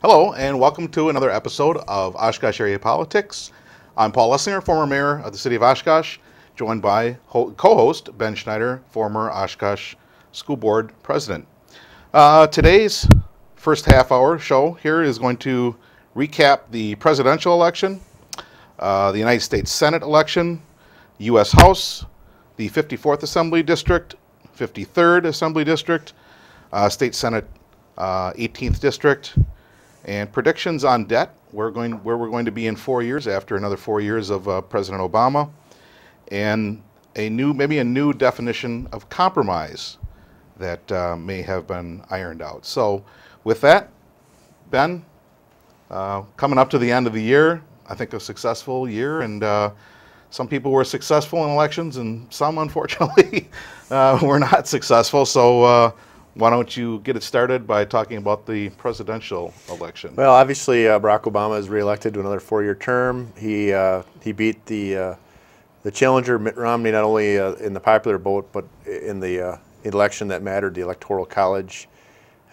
Hello, and welcome to another episode of Oshkosh Area Politics. I'm Paul Lessinger, former mayor of the city of Oshkosh, joined by co-host Ben Schneider, former Oshkosh School Board president. Today's first half-hour show here is going to recap the presidential election, the United States Senate election, U.S. House, the 54th Assembly District, 53rd Assembly District, State Senate 18th District, and predictions on debt, where we're going to be in 4 years after another 4 years of President Obama, and maybe a new definition of compromise that may have been ironed out. So with that, Ben, coming up to the end of the year, I think a successful year, and some people were successful in elections and some, unfortunately, were not successful. So why don't you get it started by talking about the presidential election? Well, obviously, Barack Obama is reelected to another four-year term. He beat the challenger, Mitt Romney, not only in the popular vote, but in the election that mattered, the Electoral College.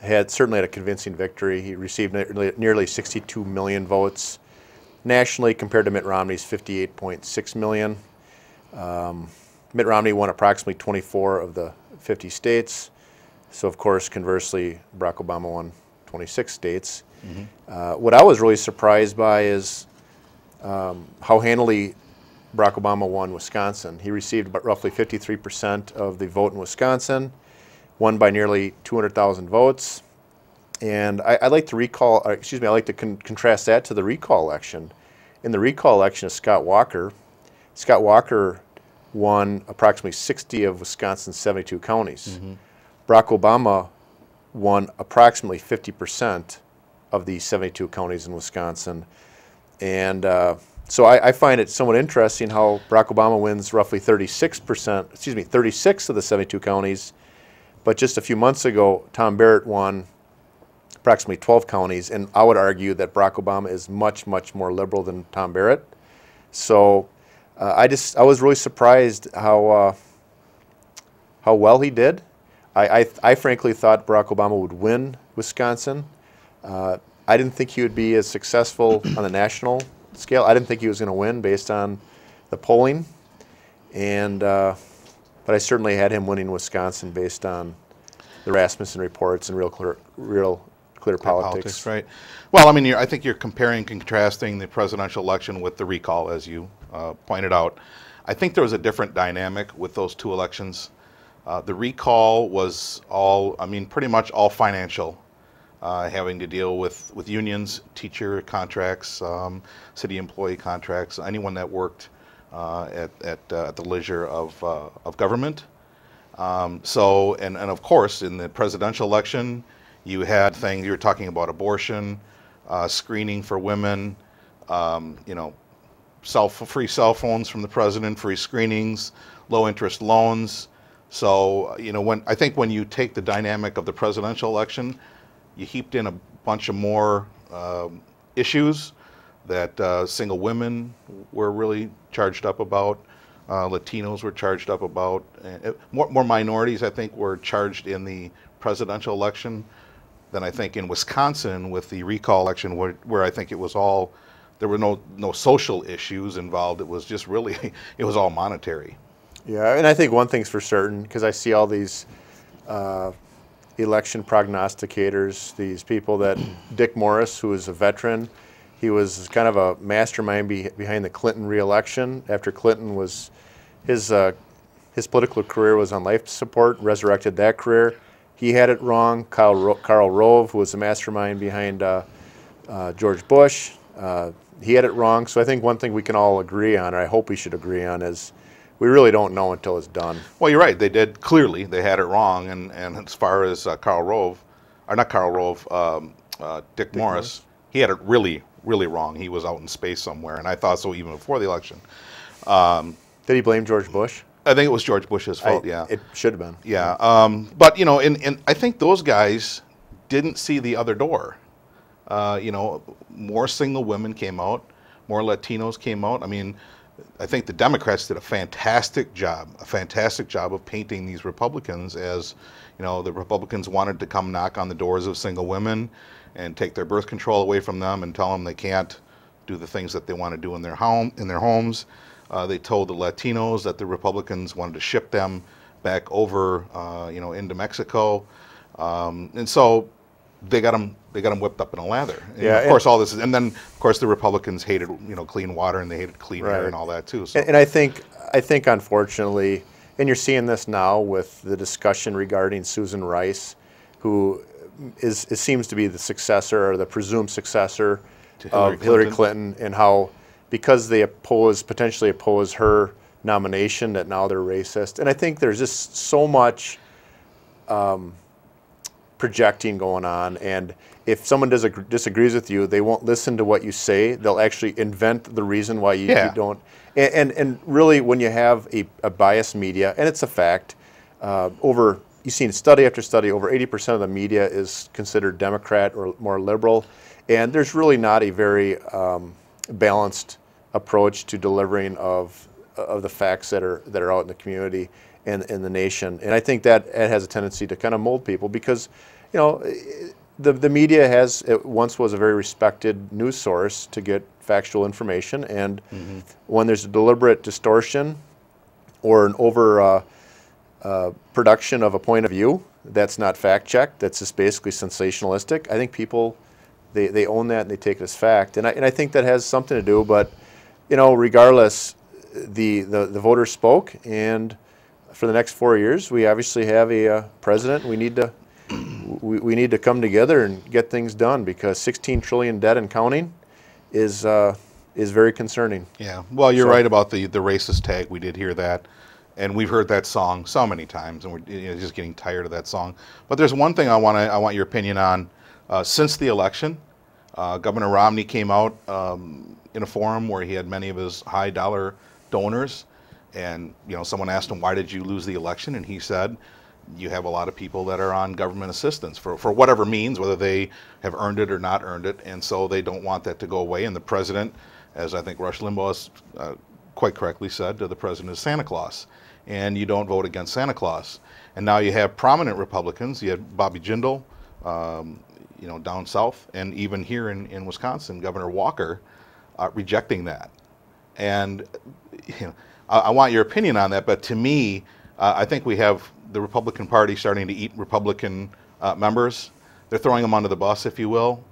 Certainly had a convincing victory. He received nearly 62 million votes nationally compared to Mitt Romney's 58.6 million. Mitt Romney won approximately 24 of the 50 states. So, of course, conversely, Barack Obama won 26 states. Mm-hmm. What I was really surprised by is how handily Barack Obama won Wisconsin. He received about roughly 53% of the vote in Wisconsin, won by nearly 200,000 votes. And I'd like to contrast that to the recall election. In the recall election of Scott Walker won approximately 60 of Wisconsin's 72 counties. Mm-hmm. Barack Obama won approximately 50% of the 72 counties in Wisconsin. And so I find it somewhat interesting how Barack Obama wins roughly 36 of the 72 counties. But just a few months ago, Tom Barrett won approximately 12 counties. And I would argue that Barack Obama is much, much more liberal than Tom Barrett. So I was really surprised how well he did. I frankly thought Barack Obama would win Wisconsin. I didn't think he would be as successful on the national scale. I didn't think he was going to win based on the polling, but I certainly had him winning Wisconsin based on the Rasmussen reports and real clear politics. Right. Well, I mean, I think you're comparing and contrasting the presidential election with the recall, as you pointed out. I think there was a different dynamic with those two elections. The recall was pretty much all financial, having to deal with unions, teacher contracts, city employee contracts, anyone that worked at the leisure of government. And of course, in the presidential election, you had things, you were talking about abortion, screening for women, free cell phones from the president, free screenings, low interest loans. So, when you take the dynamic of the presidential election, you heaped in a bunch of more issues that single women were really charged up about, Latinos were charged up about, more minorities, I think, were charged in the presidential election than I think in Wisconsin with the recall election, where I think it was all, there were no social issues involved. It was just really, it was all monetary. Yeah, and I think one thing's for certain, because I see all these election prognosticators, these people that Dick Morris, who is a veteran, he was kind of a mastermind behind the Clinton re-election. After Clinton was, his political career was on life support, resurrected that career. He had it wrong. Karl Rove, who was the mastermind behind George Bush, he had it wrong. So I think one thing we can all agree on, or I hope we should agree on, is we really don't know until it's done. Well, you're right. They did. Clearly, they had it wrong. And as far as Dick Morris, he had it really, really wrong. He was out in space somewhere, and I thought so even before the election. Did he blame George Bush? I think it was George Bush's fault, yeah. It should have been. Yeah. But, and I think those guys didn't see the other door. More single women came out, more Latinos came out. I mean, I think the Democrats did a fantastic job of painting these Republicans as, the Republicans wanted to come knock on the doors of single women and take their birth control away from them and tell them they can't do the things that they want to do in their homes. They told the Latinos that the Republicans wanted to ship them back over, into Mexico, and so they got them whipped up in a lather. And Yeah, of course, all this is, and then of course the Republicans hated clean water and they hated clean air and all that too. So. And I think unfortunately, and you're seeing this now with the discussion regarding Susan Rice, who seems to be the successor or the presumed successor of Hillary Clinton, and how because they potentially oppose her nomination that now they're racist. And I think there's just so much projecting going on, and if someone disagrees with you, they won't listen to what you say. They'll actually invent the reason why you don't. And really, when you have a biased media, and it's a fact, you've seen study after study, over 80% of the media is considered Democrat or more liberal, and there's really not a very balanced approach to delivering of the facts that are out in the community and in the nation. And I think that it has a tendency to kind of mold people because, the media once was a very respected news source to get factual information, and when there's a deliberate distortion or an over production of a point of view that's not fact checked, that's just basically sensationalistic, I think people they own that and they take it as fact, and I think that has something to do. But regardless, the voters spoke, and for the next 4 years, we obviously have a president. We need to come together and get things done, because 16 trillion debt and counting is very concerning. Yeah, well, you're right about the racist tag. We did hear that, and we've heard that song so many times, and we're just getting tired of that song. But there's one thing I want your opinion on. Since the election, Governor Romney came out in a forum where he had many of his high-dollar donors, and someone asked him, "Why did you lose the election?" And he said, "You have a lot of people that are on government assistance for whatever means, whether they have earned it or not earned it, and so they don't want that to go away." And the president, as I think Rush Limbaugh quite correctly said, the president is Santa Claus, and you don't vote against Santa Claus. And now you have prominent Republicans. You had Bobby Jindal, down south, and even here in Wisconsin, Governor Walker rejecting that. And I want your opinion on that. But to me, I think we have the Republican Party starting to eat Republican members. They're throwing them under the bus, if you will.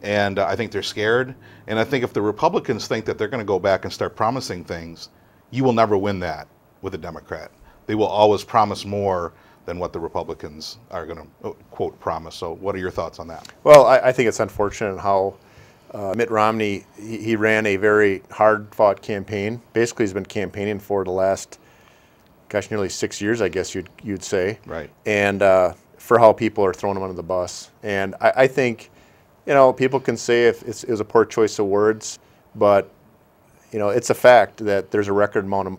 And I think they're scared. And I think if the Republicans think that they're going to go back and start promising things, you will never win that with a Democrat. They will always promise more than what the Republicans are going to, quote, promise. So what are your thoughts on that? Well, I think it's unfortunate how Mitt Romney, he ran a very hard-fought campaign. Basically, he's been campaigning for the last, nearly 6 years, I guess you'd say. Right. And for how people are throwing him under the bus. And I think, people can say if it was a poor choice of words, but, it's a fact that there's a record amount of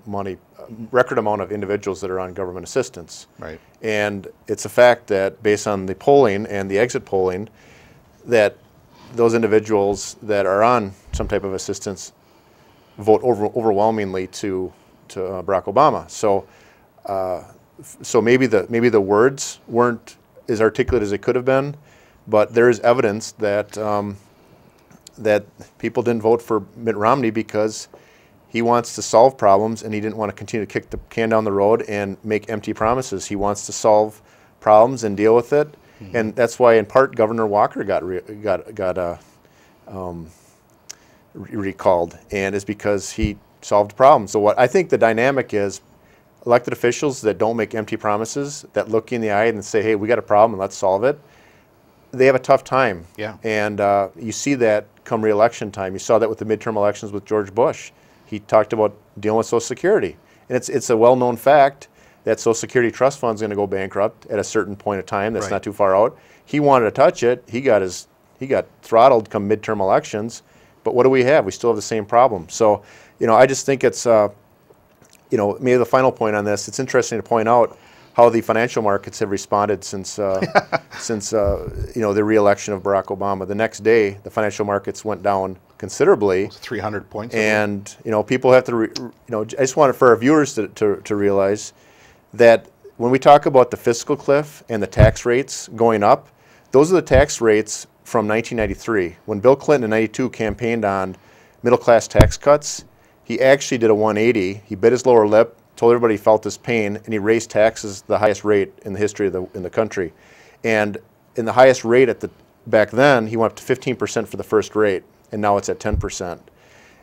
individuals that are on government assistance. Right. And it's a fact that based on the polling and the exit polling, that those individuals that are on some type of assistance vote overwhelmingly to Barack Obama. So maybe the words weren't as articulate as they could have been, but there is evidence that that people didn't vote for Mitt Romney because he wants to solve problems, and he didn't want to continue to kick the can down the road and make empty promises. He wants to solve problems and deal with it, and that's why, in part, Governor Walker got recalled, and it's because he solved problems. So what I think the dynamic is, elected officials that don't make empty promises, that look you in the eye and say, "Hey, we got a problem and let's solve it," they have a tough time. Yeah. And you see that come re-election time. You saw that with the midterm elections with George Bush. He talked about dealing with Social Security. And it's a well-known fact that Social Security trust fund is going to go bankrupt at a certain point of time that's not too far out. He wanted to touch it. He got throttled come midterm elections. But what do we have? We still have the same problem. So, I just think it's, maybe the final point on this, it's interesting to point out how the financial markets have responded since the re-election of Barack Obama. The next day, the financial markets went down considerably. 300 points. And people have to, I just wanted for our viewers to realize that when we talk about the fiscal cliff and the tax rates going up, those are the tax rates from 1993. When Bill Clinton in 92 campaigned on middle-class tax cuts, he actually did a 180. He bit his lower lip, told everybody he felt his pain, and he raised taxes the highest rate in the history of in the country. And in the highest rate back then, he went up to 15% for the first rate, and now it's at 10%.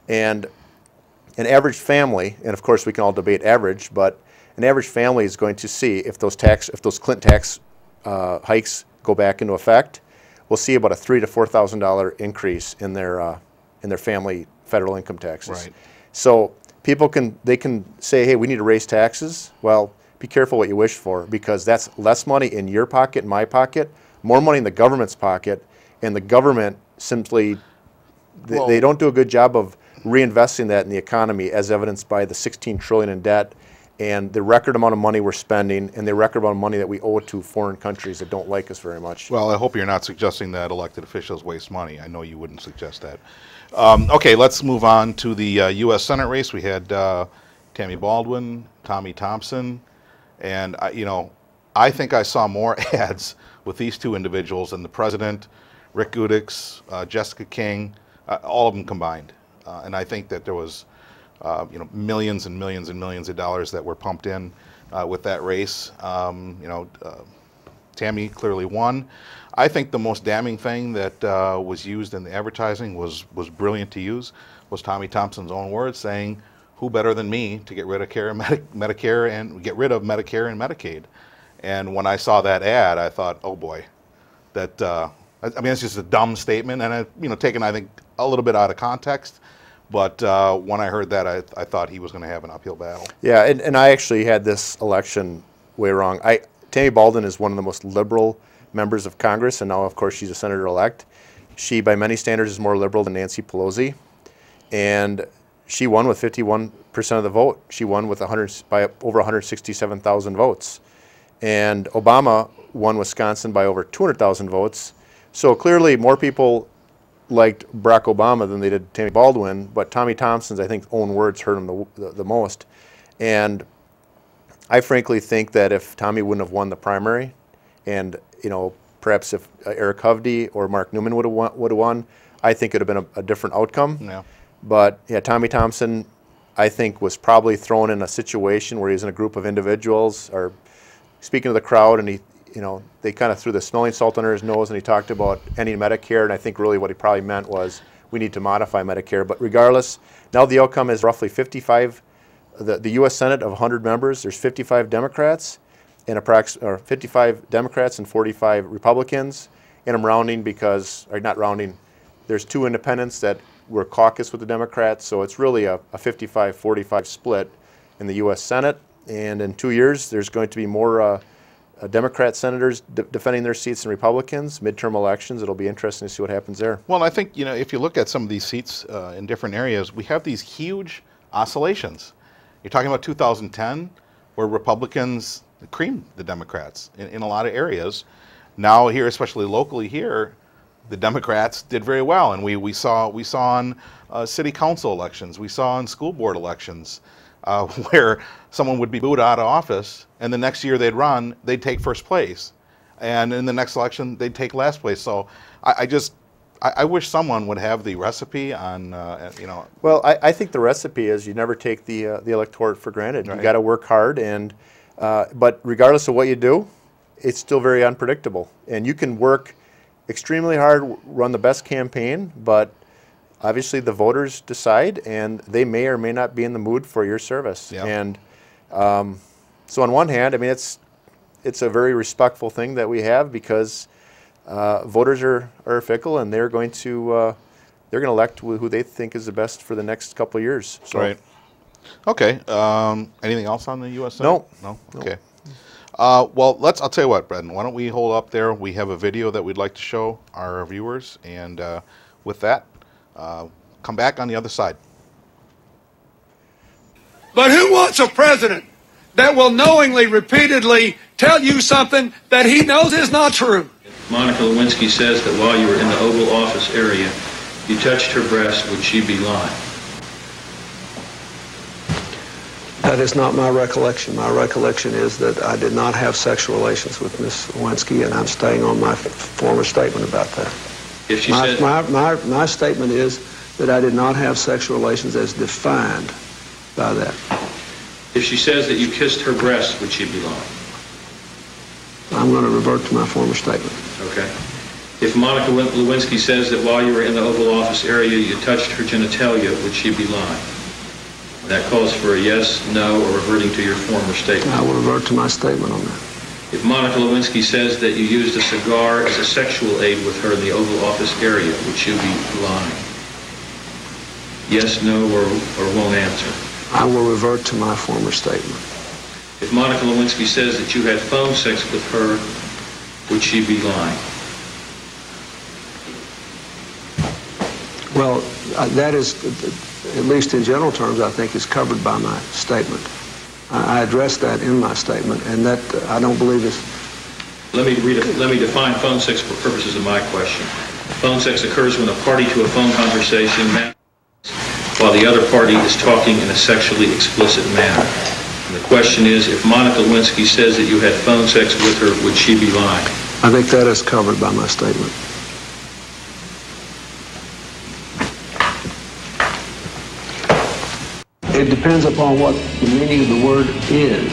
And an average family, and of course we can all debate average, but an average family is going to see if those Clinton tax hikes go back into effect, we'll see about a $3,000 to $4,000 increase in their family federal income taxes. Right. So people can say, hey, we need to raise taxes. Well, be careful what you wish for, because that's less money in your pocket, my pocket, more money in the government's pocket, and the government simply they don't do a good job of reinvesting that in the economy, as evidenced by the $16 trillion in debt and the record amount of money we're spending and the record amount of money that we owe to foreign countries that don't like us very much. Well, I hope you're not suggesting that elected officials waste money. I know you wouldn't suggest that. Okay, let's move on to the U.S. Senate race. We had Tammy Baldwin, Tommy Thompson, and I think I saw more ads with these two individuals than the president, Rick Gudix, Jessica King, all of them combined. And I think that there was millions and millions and millions of dollars that were pumped in with that race. Tammy clearly won. I think the most damning thing that was used in the advertising was brilliant to use, was Tommy Thompson's own words saying, "Who better than me to get rid of Medicare and get rid of Medicare and Medicaid?" And when I saw that ad, I thought, oh boy, that I mean, it's just a dumb statement, and taken, I think, a little bit out of context. But when I heard that, I thought he was going to have an uphill battle. Yeah, and I actually had this election way wrong. Tammy Baldwin is one of the most liberal members of Congress, and now, of course, she's a senator-elect. She, by many standards, is more liberal than Nancy Pelosi, and she won with 51% of the vote. She won with by over 167,000 votes. And Obama won Wisconsin by over 200,000 votes. So clearly, more people liked Barack Obama than they did Tammy Baldwin, but Tommy Thompson's, I think, own words hurt him the most. And I frankly think that if Tommy wouldn't have won the primary, and perhaps if Eric Hovde or Mark Newman would have won, I think it would have been a different outcome. Yeah. But yeah, Tommy Thompson, I think, was probably thrown in a situation where he was in a group of individuals or speaking to the crowd, and they kind of threw the smelling salt under his nose, and he talked about ending Medicare, and I think really what he probably meant was we need to modify Medicare. But regardless, now the outcome is roughly 55. The U.S. Senate of 100 members, there's 55 Democrats, and 55 Democrats and 45 Republicans. And I'm rounding not rounding, there's 2 independents that were caucus with the Democrats, so it's really a 55-45 split in the U.S. Senate. And in 2 years, there's going to be more Democrat senators defending their seats than Republicans. Midterm elections, it'll be interesting to see what happens there. Well, I think, if you look at some of these seats in different areas, we have these huge oscillations. You're talking about 2010, where Republicans creamed the Democrats in a lot of areas. Now here, especially locally here, the Democrats did very well, and we saw on city council elections, we saw on school board elections, where someone would be booed out of office, and the next year they'd take first place, and in the next election they'd take last place. So I wish someone would have the recipe on, Well, I think the recipe is you never take the electorate for granted. Right. You got to work hard, but regardless of what you do, it's still very unpredictable. And you can work extremely hard, run the best campaign, but obviously the voters decide, and they may or may not be in the mood for your service. Yep. And so on one hand, I mean, it's a very respectful thing that we have, because voters are fickle, and they're going to elect who they think is the best for the next couple of years. So. Right. Okay. Anything else on the U.S. Senate? No. Okay. Well, I'll tell you what, Brendan. Why don't we hold up there? We have a video that we'd like to show our viewers, and with that, come back on the other side. But who wants a president that will knowingly, repeatedly tell you something that he knows is not true? Monica Lewinsky says that while you were in the Oval Office area, you touched her breast, would she be lying? That is not my recollection. My recollection is that I did not have sexual relations with Ms. Lewinsky, and I'm staying on my former statement about that. If she said, my statement is that I did not have sexual relations as defined by that. if she says that you kissed her breast, would she be lying? I'm going to revert to my former statement. Okay. If Monica Lewinsky says that while you were in the Oval Office area, you touched her genitalia, would she be lying? That calls for a yes, no, or reverting to your former statement. I will revert to my statement on that. If Monica Lewinsky says that you used a cigar as a sexual aid with her in the Oval Office area, would you be lying? Yes, no, or won't answer. I will revert to my former statement. If Monica Lewinsky says that you had phone sex with her, would she be lying? Well, that is, at least in general terms, I think is covered by my statement. I addressed that in my statement, and that I don't believe is... Let me define phone sex for purposes of my question. Phone sex occurs when a party to a phone conversation while the other party is talking in a sexually explicit manner. And the question is, if Monica Lewinsky says that you had phone sex with her, would she be lying? I think that is covered by my statement. It depends upon what the meaning of the word is.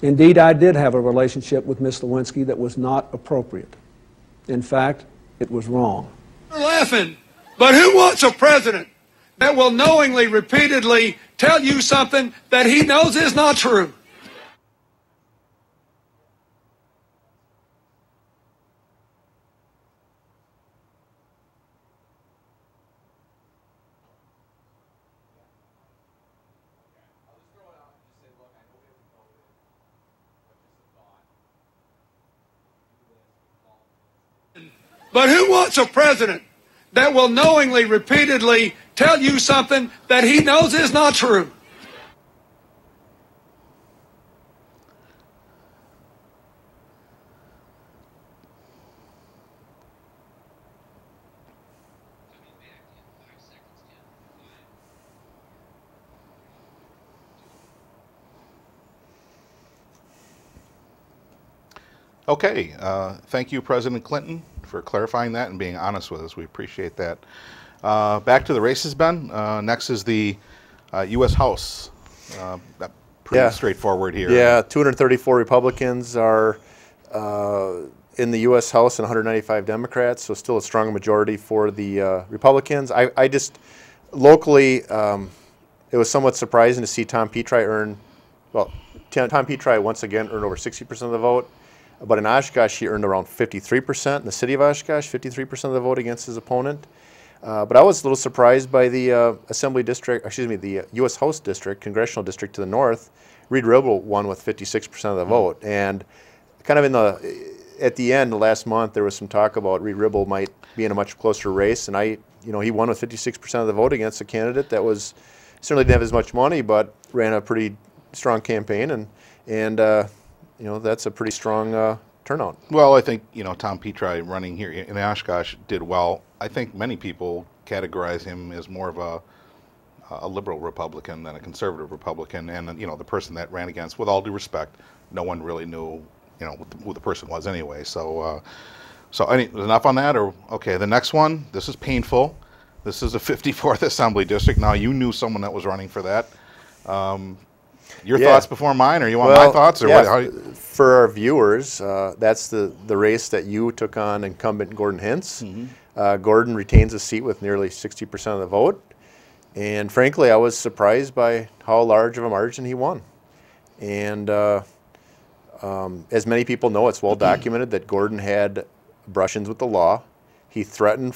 Indeed, I did have a relationship with Miss Lewinsky that was not appropriate. In fact, it was wrong. You're laughing, but who wants a president that will knowingly, repeatedly tell you something that he knows is not true? But who wants a president that will knowingly, repeatedly tell you something that he knows is not true? Okay, thank you, President Clinton, for clarifying that and being honest with us. We appreciate that. Back to the races, Ben. Next is the U.S. House. Pretty straightforward here. Yeah, 234 Republicans are in the U.S. House and 195 Democrats, so still a strong majority for the Republicans. I just, locally, it was somewhat surprising to see Tom Petri earn, well, Tom Petri once again earned over 60% of the vote. But in Oshkosh, he earned around 53%. In the city of Oshkosh, 53% of the vote against his opponent. But I was a little surprised by the Assembly District, excuse me, the U.S. House District, Congressional District to the north. Reed Ribble won with 56% of the vote. And kind of at the end, last month, there was some talk about Reed Ribble might be in a much closer race. And he won with 56% of the vote against a candidate that certainly didn't have as much money, but ran a pretty strong campaign. And that's a pretty strong turnout. Well, I think, Tom Petri running here in Oshkosh did well. I think many people categorize him as more of a liberal Republican than a conservative Republican. And, the person that ran against, with all due respect, no one really knew, who the person was anyway. So enough on that? Or okay, the next one, this is painful. This is the 54th Assembly District. Now, you knew someone that was running for that. Your thoughts before mine, or you want my thoughts? Or what? For our viewers, that's the race that you took on incumbent Gordon Hintz. Mm-hmm. Gordon retains a seat with nearly 60% of the vote. And frankly, I was surprised by how large of a margin he won. And as many people know, it's well documented that Gordon had brush-ins with the law. He threatened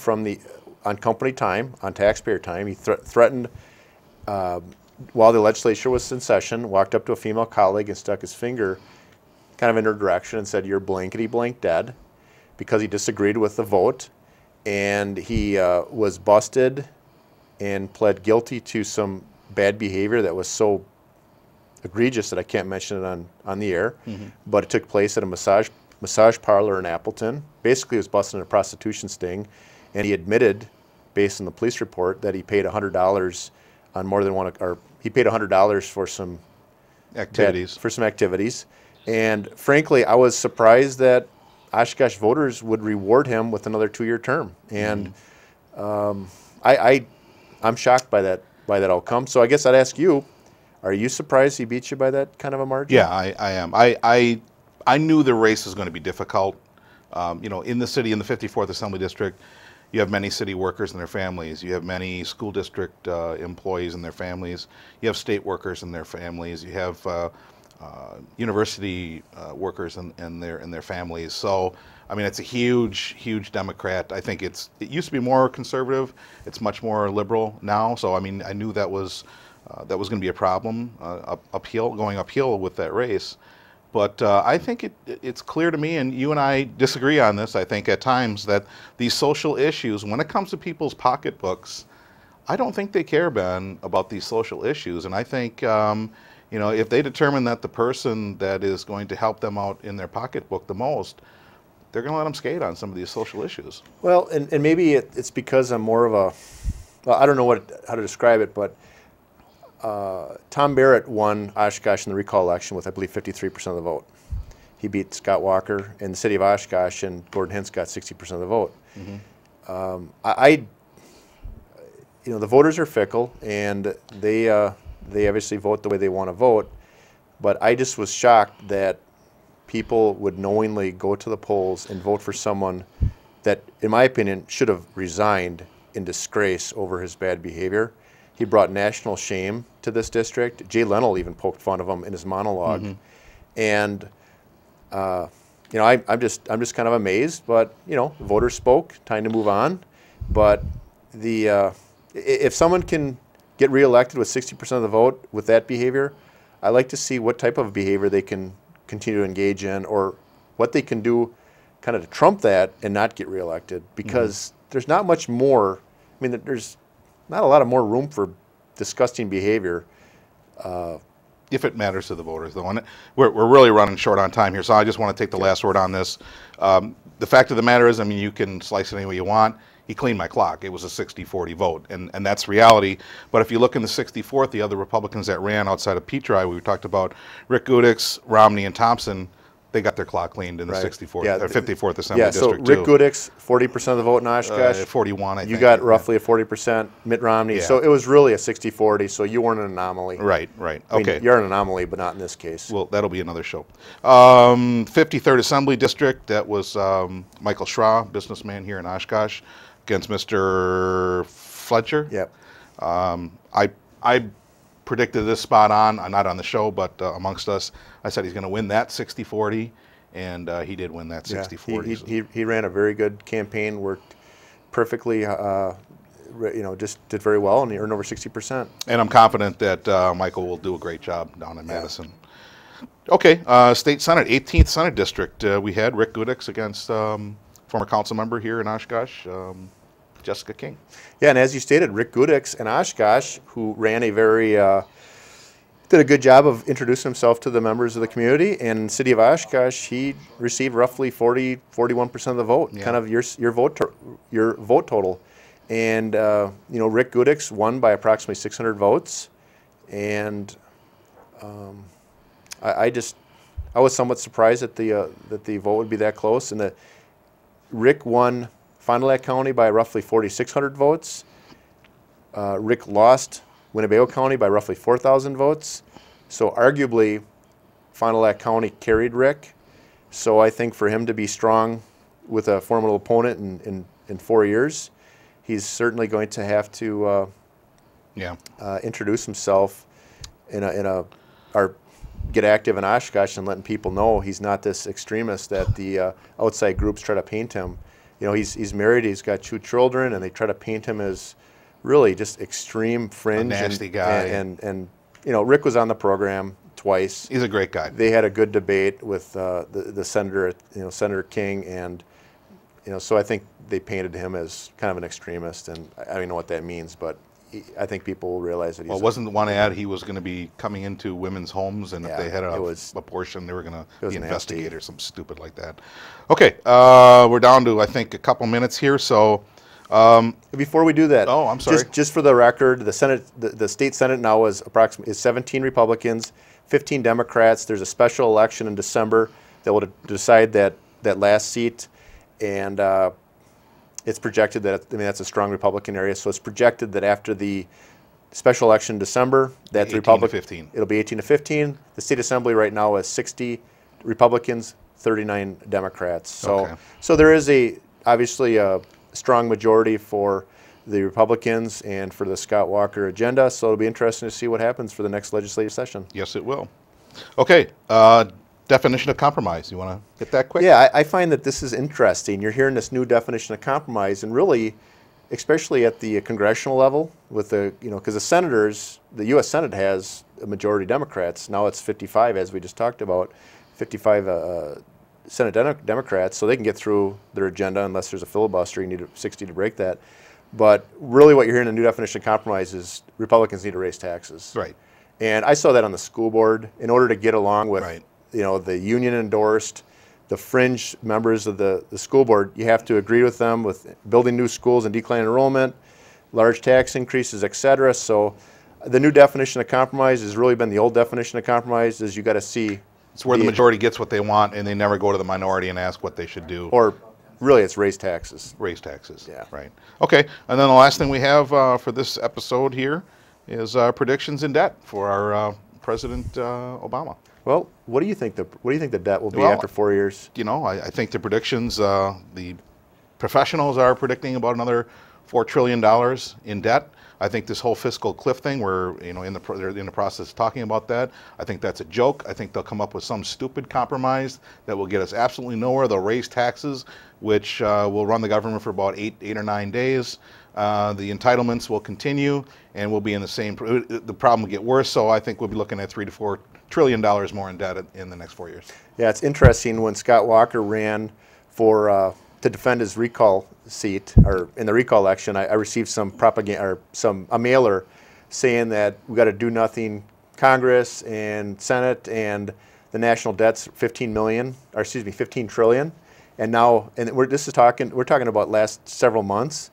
on company time, on taxpayer time, he threatened while the legislature was in session, walked up to a female colleague and stuck his finger kind of in her direction and said, "You're blankety blank dead," because he disagreed with the vote. And he was busted and pled guilty to some bad behavior that was so egregious that I can't mention it on the air. Mm-hmm. But it took place at a massage parlor in Appleton. Basically, he was busted in a prostitution sting, and he admitted based on the police report, that he paid $100 on more than one, or he paid $100 for some activities. And frankly, I was surprised that Oshkosh voters would reward him with another 2-year term. And I'm shocked by that outcome. So I guess I'd ask you, are you surprised he beat you by that kind of a margin? Yeah, I am. I knew the race was going to be difficult. You know, in the city, in the 54th Assembly District, you have many city workers and their families. You have many school district employees and their families. You have state workers and their families. You have university workers and their families. So, I mean, it's a huge Democrat. I think it used to be more conservative. It's much more liberal now. So, I mean, I knew that was going to be a problem going uphill with that race. But I think it's clear to me, and you and I disagree on this, I think at times, that these social issues, when it comes to people's pocketbooks, I don't think they care, Ben, about these social issues. And I think, you know, if they determine that the person that is going to help them out in their pocketbook the most, they're going to let them skate on some of these social issues. Well, and maybe it's because I'm more of well, I don't know how to describe it, but Tom Barrett won Oshkosh in the recall election with, I believe, 53% of the vote. He beat Scott Walker in the city of Oshkosh, and Gordon Hintz got 60% of the vote. You know, the voters are fickle, and they obviously vote the way they want to vote. But I just was shocked that people would knowingly go to the polls and vote for someone that, in my opinion, should have resigned in disgrace over his bad behavior. He brought national shame to this district. Jay Leno even poked fun of him in his monologue. And you know, I'm just kind of amazed. But you know, voters spoke. Time to move on. But if someone can get reelected with 60% of the vote with that behavior, I like to see what type of behavior they can continue to engage in, or what they can do, kind of to trump that and not get reelected. Because there's not much more. I mean, there's not a lot of more room for disgusting behavior. If it matters to the voters, though. And we're really running short on time here, so I just want to take the last word on this. The fact of the matter is, I mean, you can slice it any way you want. He cleaned my clock. It was a 60-40 vote, and that's reality. But if you look in the 64th, the other Republicans that ran outside of Petri, we talked about Rick Gudix, Romney, and Thompson, they got their clock cleaned in the 64th or 54th Assembly District. So Rick Gudix, 40% of the vote in Oshkosh. 41, I think. You got roughly a 40%. Mitt Romney. So it was really a 60-40. So you weren't an anomaly. Right. I Okay. mean, you're an anomaly, but not in this case. Well, that'll be another show. 53rd Assembly District. That was Michael Schra, businessman here in Oshkosh, against Mr. Fletcher. Yep. I predicted this spot on. I'm not on the show, but amongst us, I said he's going to win that 60-40, and he did win that 60-40. He ran a very good campaign, worked perfectly, you know, just did very well, and he earned over 60%. And I'm confident that Michael will do a great job down in Madison. Okay, State Senate, 18th Senate District. We had Rick Gudix against former council member here in Oshkosh, Jessica King. Yeah, and as you stated, Rick Gudix in Oshkosh, who ran a very did a good job of introducing himself to the members of the community. And in the city of Oshkosh, he received roughly 41% of the vote, kind of your vote total. And you know, Rick Gudix won by approximately 600 votes. And I was somewhat surprised that the vote would be that close. And Rick won Fond du Lac County by roughly 4,600 votes. Rick lost Winnebago County by roughly 4,000 votes. So arguably, Fond du Lac County carried Rick. So I think for him to be strong with a formidable opponent in 4 years, he's certainly going to have to introduce himself or get active in Oshkosh and letting people know he's not this extremist that the outside groups try to paint him. You know, he's married, he's got 2 children, and they try to paint him as really just extreme fringe. A nasty guy. And you know, Rick was on the program twice. He's a great guy. They had a good debate with the senator, you know, Senator King, and you know, so I think they painted him as kind of an extremist, and I don't know what that means, but I think people will realize that he's. Well, wasn't one ad he was going to be coming into women's homes, and if they had a portion, they were going to be investigated or something stupid like that. Okay, we're down to, I think, a couple minutes here, so Before we do that, Oh, I'm sorry. Just for the record, the Senate, the state Senate now is approximately 17 Republicans, 15 Democrats. There's a special election in December that will decide that last seat, and it's projected that, I mean, that's a strong Republican area, so it's projected that after the special election in December, that the 18 to 15. it'll be 18 to 15. The state assembly right now is 60 Republicans, 39 Democrats. So, Okay. so there is obviously a strong majority for the Republicans and for the Scott Walker agenda. So it'll be interesting to see what happens for the next legislative session. Yes, it will. Okay. Definition of compromise. You want to hit that quick? Yeah, I find that this is interesting. You're hearing this new definition of compromise, and really, especially at the congressional level, with because the senators, the U.S. Senate has a majority Democrats. Now it's 55, as we just talked about, 55 Senate Democrats, so they can get through their agenda unless there's a filibuster. You need 60 to break that. But really, what you're hearing in the new definition of compromise is Republicans need to raise taxes. Right. And I saw that on the school board. In order to get along with, Right. The union endorsed, the fringe members of the school board, you have to agree with them with building new schools and declining enrollment, large tax increases, et cetera. So the new definition of compromise has really been the old definition of compromise, is you got to see. It's where the majority gets what they want, and they never go to the minority and ask what they should do. Or really, it's raise taxes. Raise taxes. Yeah. Right. Okay. And then the last thing we have for this episode here is predictions in debt for our President Obama. Well, what do you think the debt will be Well, after 4 years? I think the predictions, the professionals are predicting about another $4 trillion in debt. I think this whole fiscal cliff thing, they're in the process of talking about that. I think that's a joke. I think they'll come up with some stupid compromise that will get us absolutely nowhere. They'll raise taxes, which will run the government for about eight or 9 days. The entitlements will continue, and we'll be in the same. The problem will get worse. So I think we'll be looking at $3 to $4 trillion more in debt in the next 4 years. Yeah, it's interesting. When Scott Walker ran for to defend his recall seat, or in the recall election, I received some propaganda or a mailer saying that we got to do nothing. Congress and Senate and the national debt's 15 trillion, and now we're talking about last several months.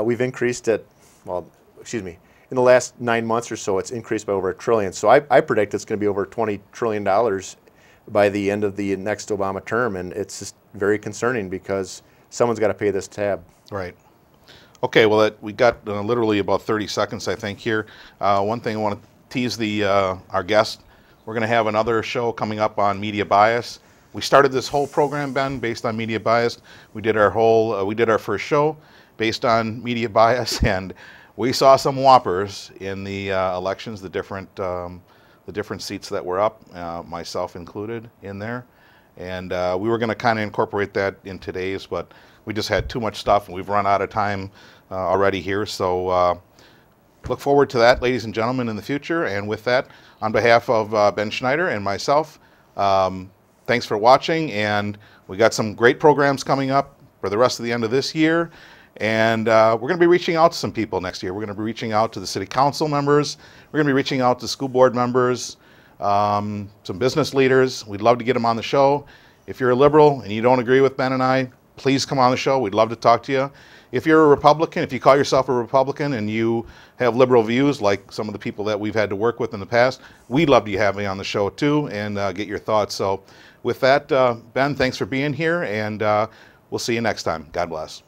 We've increased it. Well, in the last 9 months or so, it's increased by over $1 trillion. So I predict it's going to be over $20 trillion by the end of the next Obama term, and it's just very concerning because someone's got to pay this tab. Right. Okay. Well, we got literally about 30 seconds, I think, here. One thing I want to tease our guest. We're going to have another show coming up on media bias. We started this whole program, Ben, based on media bias. We did our first show based on media bias, and we saw some whoppers in the elections, the different seats that were up, myself included in there. And we were going to kind of incorporate that in today's, but we just had too much stuff, and we've run out of time already here. So look forward to that, ladies and gentlemen, in the future. And with that, on behalf of Ben Schneider and myself, thanks for watching. And we got some great programs coming up for the rest of the end of this year. And we're going to be reaching out to some people next year. We're going to be reaching out to the city council members. We're going to be reaching out to school board members, some business leaders. We'd love to get them on the show. If you're a liberal and you don't agree with Ben and I, please come on the show. We'd love to talk to you. If you're a Republican, if you call yourself a Republican and you have liberal views like some of the people that we've had to work with in the past, we'd love to have you on the show too and get your thoughts. So with that, Ben, thanks for being here, and we'll see you next time. God bless.